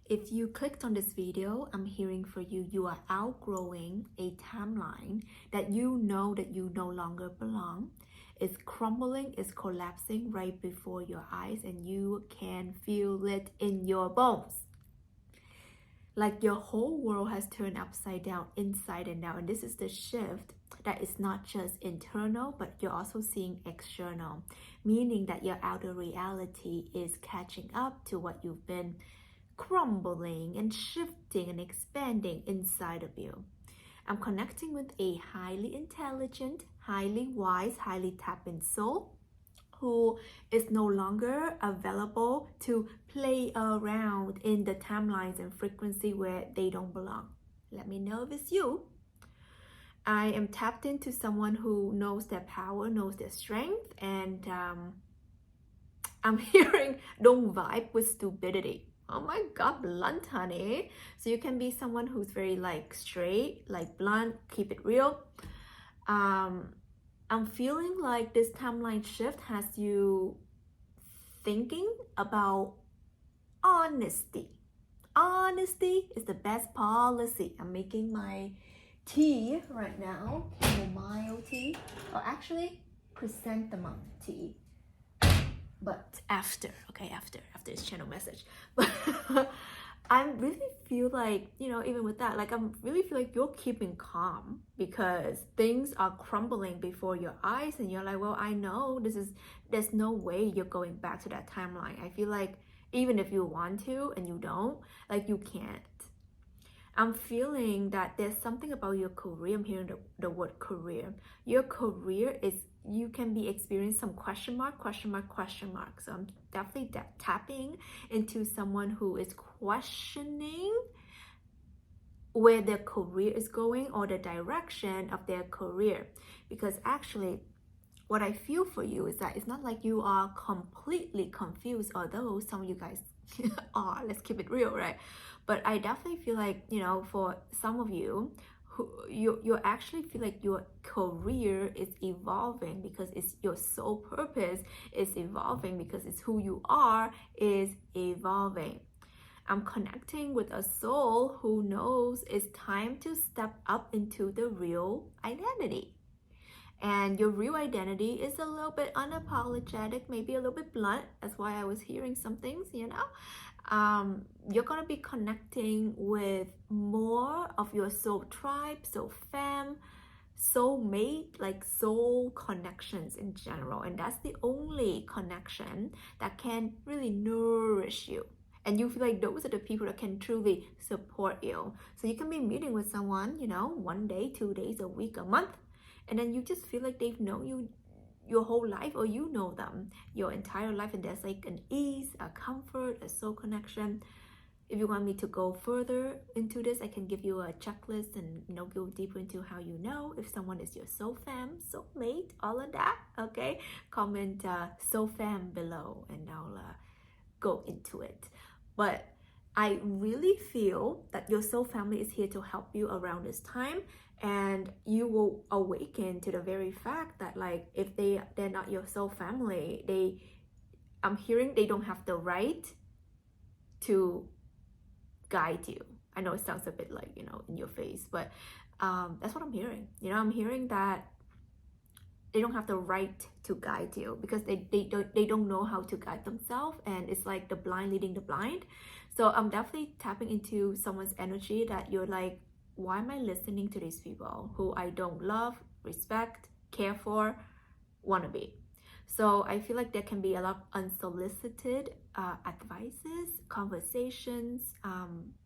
If you clicked on this video, I'm hearing for you, you are outgrowing a timeline that you know that you no longer belong. It's crumbling, it's collapsing right before your eyes, and you can feel it in your bones. Like your whole world has turned upside down, inside and out. And this is the shift that is not just internal, but you're also seeing external, meaning that your outer reality is catching up to what you've been crumbling and shifting and expanding inside of you. I'm connecting with a highly intelligent, highly wise, highly tapped in soul who is no longer available to play around in the timelines and frequency where they don't belong. Let me know if it's you. I am tapped into someone who knows their power, knows their strength, and I'm hearing don't vibe with stupidity. Oh my god, blunt, honey. So you can be someone who's very like straight, like blunt, keep it real. I'm feeling like this timeline shift has you thinking about honesty. Honesty is the best policy. I'm making my tea right now, chamomile tea, or actually chrysanthemum tea. But after this channel message. But I really feel like, even with that, like I really feel like you're keeping calm because things are crumbling before your eyes and you're like, well, I know there's no way you're going back to that timeline. I feel like even if you want to and you don't, like you can't. I'm feeling that there's something about your career. I'm hearing the word career. Your career is, you can be experiencing some question mark. So I'm definitely tapping into someone who is questioning where their career is going or the direction of their career. Because actually, what I feel for you is that it's not like you are completely confused, although some of you guys are, let's keep it real, right? But I definitely feel like, for some of you, you actually feel like your career is evolving because it's your soul purpose is evolving because it's who you are is evolving. I'm connecting with a soul who knows it's time to step up into the real identity. And your real identity is a little bit unapologetic, maybe a little bit blunt. That's why I was hearing some things, you're going to be connecting with more of your soul tribe, soul fam, soul mate, like soul connections in general. And that's the only connection that can really nourish you. And you feel like those are the people that can truly support you. So you can be meeting with someone, 1 day, 2 days, a week, a month, and then you just feel like they've known you your whole life, or you know them your entire life, and there's like an ease, a comfort, a soul connection. If you want me to go further into this, I can give you a checklist and go deeper into how you know if someone is your soul fam, soul mate, all of that. Okay, comment soul fam below and I'll go into it. But I really feel that your soul family is here to help you around this time, and you will awaken to the very fact that, like, if they're not your soul family, I'm hearing they don't have the right to guide you. I know it sounds a bit like, in your face, but that's what I'm hearing. I'm hearing that they don't have the right to guide you because they don't know how to guide themselves, and it's like the blind leading the blind. So I'm definitely tapping into someone's energy that you're like, why am I listening to these people who I don't love, respect, care for, want to be? So I feel like there can be a lot of unsolicited advices, conversations,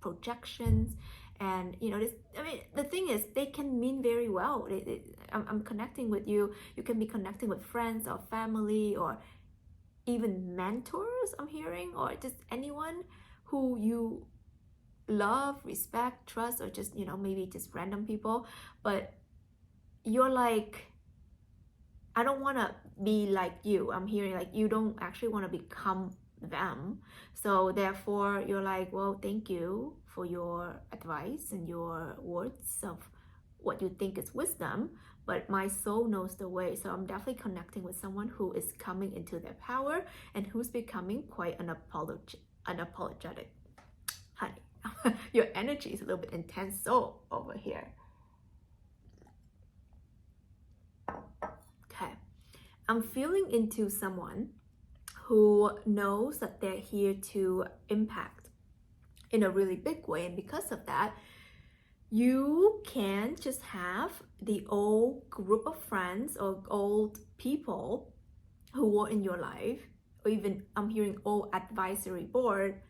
projections. And the thing is, they can mean very well. I'm connecting with you. You can be connecting with friends or family or even mentors, I'm hearing, or just anyone who you love, respect, trust, or just, maybe just random people. But you're like, I don't want to be like you. I'm hearing like you don't actually want to become them. So therefore you're like, well, thank you for your advice and your words of what you think is wisdom, but my soul knows the way. So I'm definitely connecting with someone who is coming into their power and who's becoming quite unapologetic. honey. Your energy is a little bit intense so over here. Okay. I'm feeling into someone who knows that they're here to impact in a really big way. And because of that, you can't just have the old group of friends or old people who were in your life, or even I'm hearing old advisory board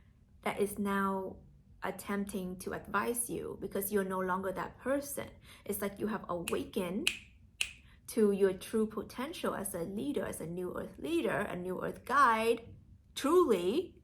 that is now attempting to advise you because you're no longer that person. It's like you have awakened to your true potential as a leader, as a new earth leader, a new earth guide, truly,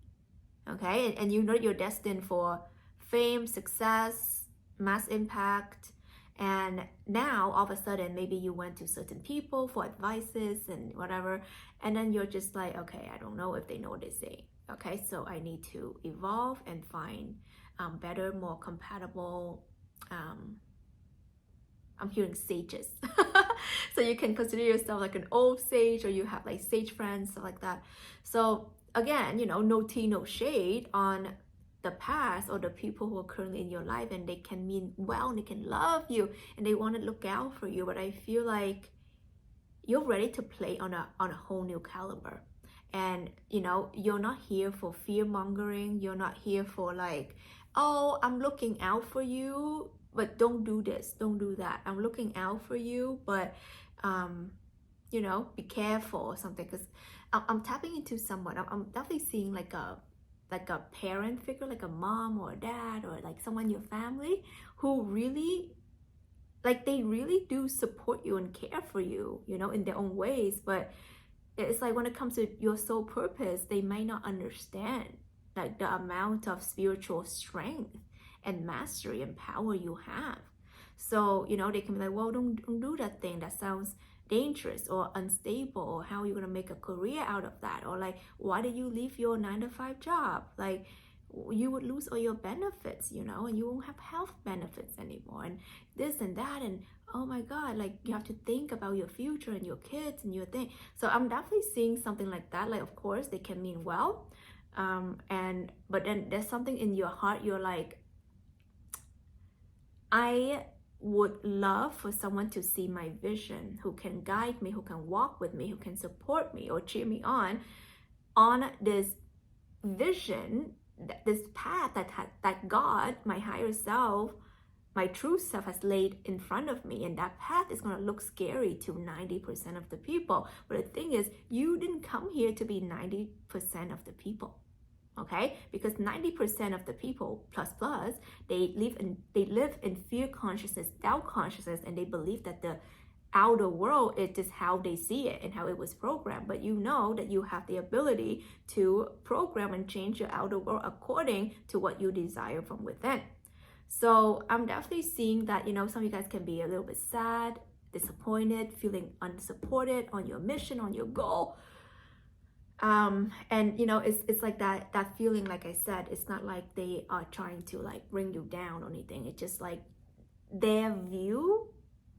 okay? And you know you're destined for fame, success, mass impact. And now all of a sudden, maybe you went to certain people for advices and whatever, and then you're just like, okay, I don't know if they know what they say. Okay, so I need to evolve and find better, more compatible, I'm hearing sages. So you can consider yourself like an old sage, or you have like sage friends, stuff like that. So again, you know, no tea, no shade on the past or the people who are currently in your life, and they can mean well and they can love you and they want to look out for you. But I feel like you're ready to play on a whole new caliber. And you know, you're not here for fear mongering. You're not here for like, oh, I'm looking out for you, but don't do this, don't do that. I'm looking out for you, but you know, be careful or something. Because I'm tapping into someone. I'm definitely seeing like a parent figure, like a mom or a dad, or like someone in your family who really, like, they really do support you and care for you, you know, in their own ways. But it's like when it comes to your soul purpose, they might not understand like the amount of spiritual strength and mastery and power you have. So, you know, they can be like, well, don't do that thing. That sounds dangerous or unstable. Or how are you going to make a career out of that? Or like, why did you leave your 9-to-5 job? Like, you would lose all your benefits, you know, and you won't have health benefits anymore. And this and that. And oh my God, like you have to think about your future and your kids and your thing. So I'm definitely seeing something like that. Like, of course, they can mean well. But then there's something in your heart. You're like, I would love for someone to see my vision, who can guide me, who can walk with me, who can support me or cheer me on this vision, this path that God, my higher self, my true self has laid in front of me. And that path is going to look scary to 90% of the people. But the thing is, you didn't come here to be 90% of the people. Okay, because 90% of the people plus they live in fear consciousness, doubt consciousness, and they believe that the outer world is just how they see it and how it was programmed. But you know that you have the ability to program and change your outer world according to what you desire from within. So I'm definitely seeing that, you know, some of you guys can be a little bit sad, disappointed, feeling unsupported on your mission, on your goal. And you know, it's like that feeling, like I said, it's not like they are trying to like bring you down or anything. It's just like their view,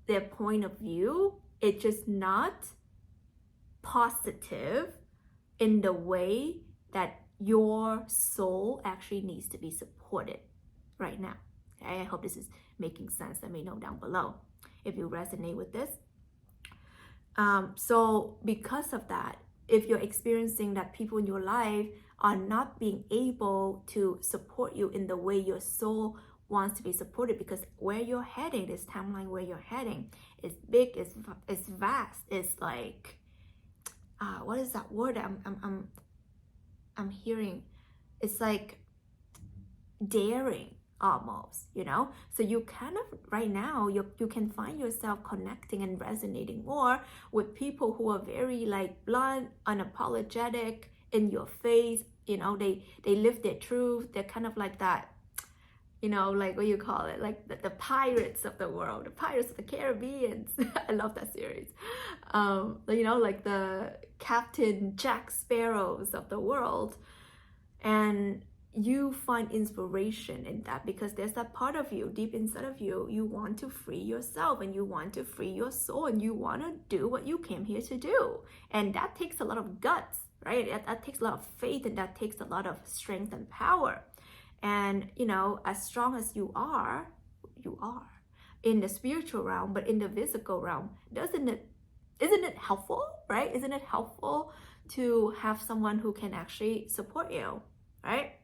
their point of view, it's just not positive in the way that your soul actually needs to be supported right now. Okay? I hope this is making sense. Let me know down below if you resonate with this. So because of that, if you're experiencing that people in your life are not being able to support you in the way your soul wants to be supported, because where you're heading, this timeline where you're heading is big, it's vast, it's like, what is that word I'm hearing? It's like daring almost, you know? So you kind of, right now, you can find yourself connecting and resonating more with people who are very like blunt, unapologetic, in your face, you know, they live their truth. They're kind of like that, you know, like what you call it, like the pirates of the world, the Pirates of the Caribbean. I love that series. You know, like the Captain Jack Sparrows of the world. And you find inspiration in that, because there's that part of you deep inside of you. You want to free yourself, and you want to free your soul, and you want to do what you came here to do. And that takes a lot of guts, right? That takes a lot of faith, and that takes a lot of strength and power. And as strong as you are in the spiritual realm, but in the physical realm, isn't it helpful, right? Isn't it helpful to have someone who can actually support you, right?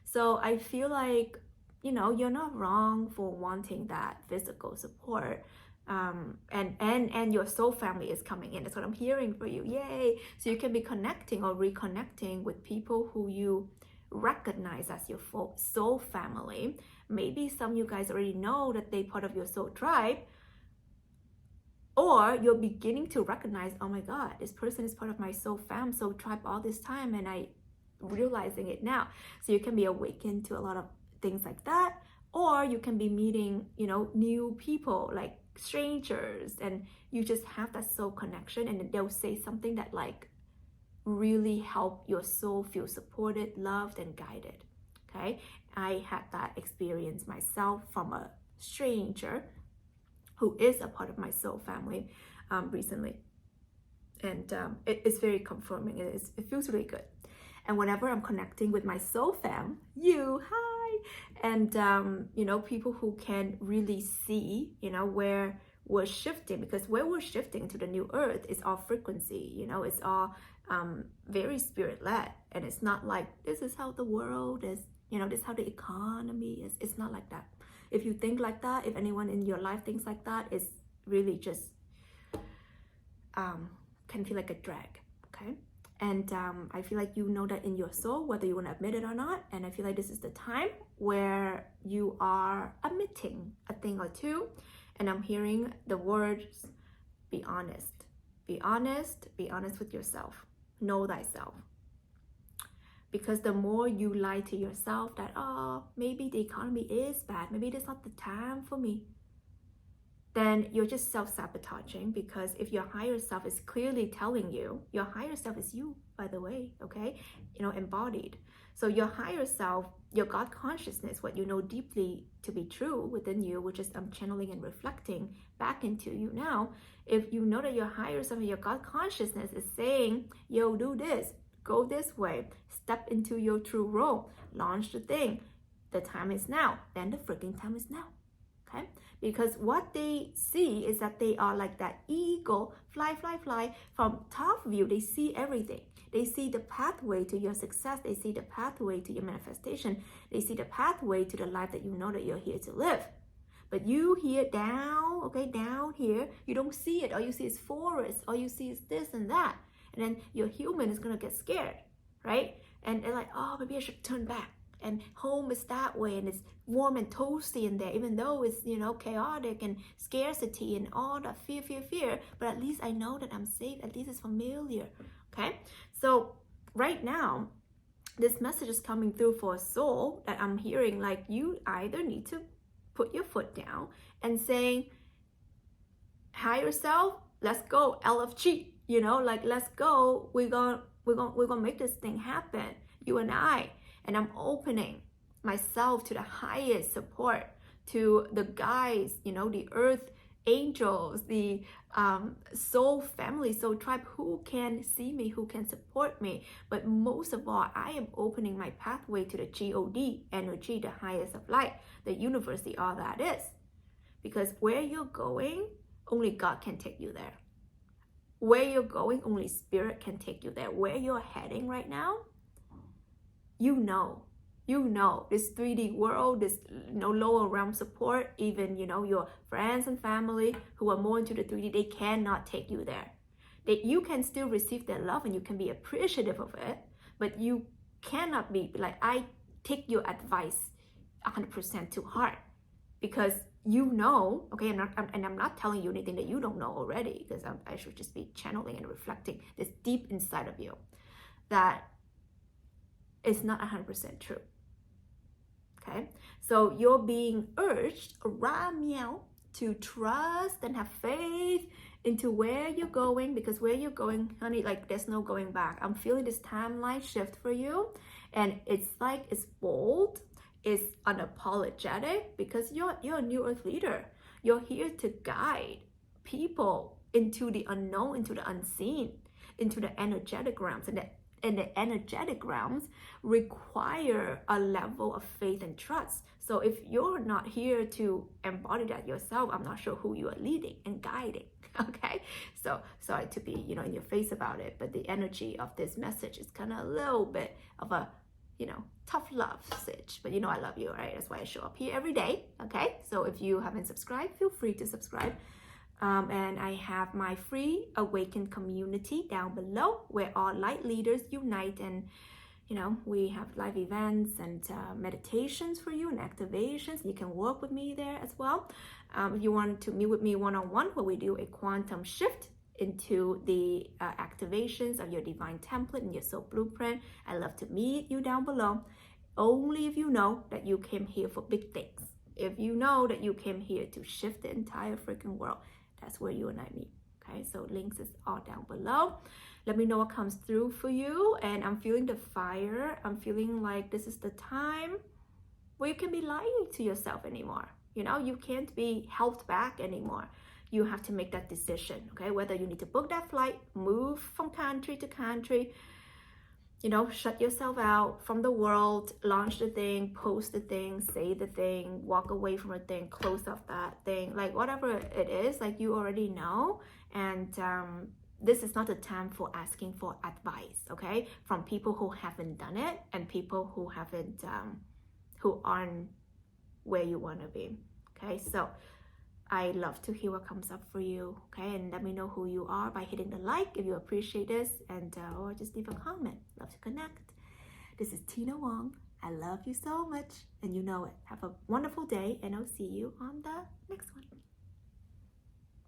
So I feel like, you're not wrong for wanting that physical support. And your soul family is coming in. That's what I'm hearing for you. Yay! So you can be connecting or reconnecting with people who you recognize as your soul family. Maybe some of you guys already know that they're part of your soul tribe, or you're beginning to recognize, oh my God, this person is part of my soul tribe all this time, and I realizing it now. So you can be awakened to a lot of things like that, or you can be meeting, new people, like strangers, and you just have that soul connection, and they'll say something that like really help your soul feel supported, loved, and guided. Okay, I had that experience myself from a stranger who is a part of my soul family recently, and it's very confirming. It feels really good. And whenever I'm connecting with my soul fam, hi, and people who can really see, where we're shifting, because where we're shifting to the new earth is all frequency, it's all very spirit-led, and it's not like this is how the world is, this is how the economy is. It's not like that. If you think like that, if anyone in your life thinks like that, it's really just can feel like a drag, okay? And I feel like you know that in your soul, whether you want to admit it or not. And I feel like this is the time where you are admitting a thing or two. And I'm hearing the words, be honest. Be honest with yourself. Know thyself. Because the more you lie to yourself that, oh, maybe the economy is bad, maybe it's not the time for me, then you're just self-sabotaging. Because if your higher self is clearly telling you, your higher self is you, by the way, okay? Embodied. So your higher self, your God consciousness, what you know deeply to be true within you, which is I'm channeling and reflecting back into you now. If you know that your higher self, your God consciousness is saying, yo, do this, go this way, step into your true role, launch the thing, the time is now, then the freaking time is now. Okay? Because what they see is that they are like that eagle, fly from top view. They see everything. They see the pathway to your success. They see the pathway to your manifestation. They see the pathway to the life that you know that you're here to live. But you here down, okay, down here, you don't see it. All you see is forest. All you see is this and that. And then your human is going to get scared, right? And they're like, oh, maybe I should turn back. And home is that way, and it's warm and toasty in there, even though it's, chaotic and scarcity and all that fear. But at least I know that I'm safe. At least it's familiar, okay? So right now, this message is coming through for a soul that I'm hearing, like you either need to put your foot down and saying, higher self, let's go, LFG, let's go. We're gonna make this thing happen, you and I. And I'm opening myself to the highest support, to the guides, the earth angels, the soul family, soul tribe, who can see me, who can support me. But most of all, I am opening my pathway to the God energy, the highest of light, the universe, the all that is. Because where you're going, only God can take you there. Where you're going, only spirit can take you there. Where you're heading right now, you know this 3D world, this lower realm support, even your friends and family who are more into the 3D, they cannot take you there. You can still receive their love and you can be appreciative of it, but you cannot be like, I take your advice 100% to heart, because okay, I'm not telling you anything that you don't know already, because I should just be channeling and reflecting this deep inside of you that it's not 100% true. Okay, so you're being urged, to trust and have faith into where you're going, because where you're going, honey, like there's no going back. I'm feeling this timeline shift for you, and it's like it's bold, it's unapologetic, because you're a new earth leader. You're here to guide people into the unknown, into the unseen, into the energetic realms, and that in the energetic realms require a level of faith and trust. So if you're not here to embody that yourself, I'm not sure who you are leading and guiding. Okay, so sorry to be in your face about it, but the energy of this message is kind of a little bit of a tough love message. But I love you, right? That's why I show up here every day. Okay, so if you haven't subscribed, feel free to subscribe. And I have my free awakened community down below where all light leaders unite, and we have live events and meditations for you and activations. You can work with me there as well. If you want to meet with me one-on-one, where we do a quantum shift into the activations of your divine template and your soul blueprint, I love to meet you down below. Only if you know that you came here for big things. If you know that you came here to shift the entire freaking world, that's where you and I meet. Okay, so links is all down below. Let me know what comes through for you. And I'm feeling the fire. I'm feeling like this is the time where you can be lying to yourself anymore. You can't be held back anymore. You have to make that decision, okay? Whether you need to book that flight, move from country to country, shut yourself out from the world, launch the thing, post the thing, say the thing, walk away from a thing, close off that thing, like whatever it is, like you already know. And this is not a time for asking for advice, okay? From people who haven't done it and people who haven't, who aren't where you want to be, okay? So I love to hear what comes up for you, okay? And let me know who you are by hitting the like if you appreciate this, and or just leave a comment. Love to connect. This is Tina Wong. I love you so much, and you know it. Have a wonderful day, and I'll see you on the next one.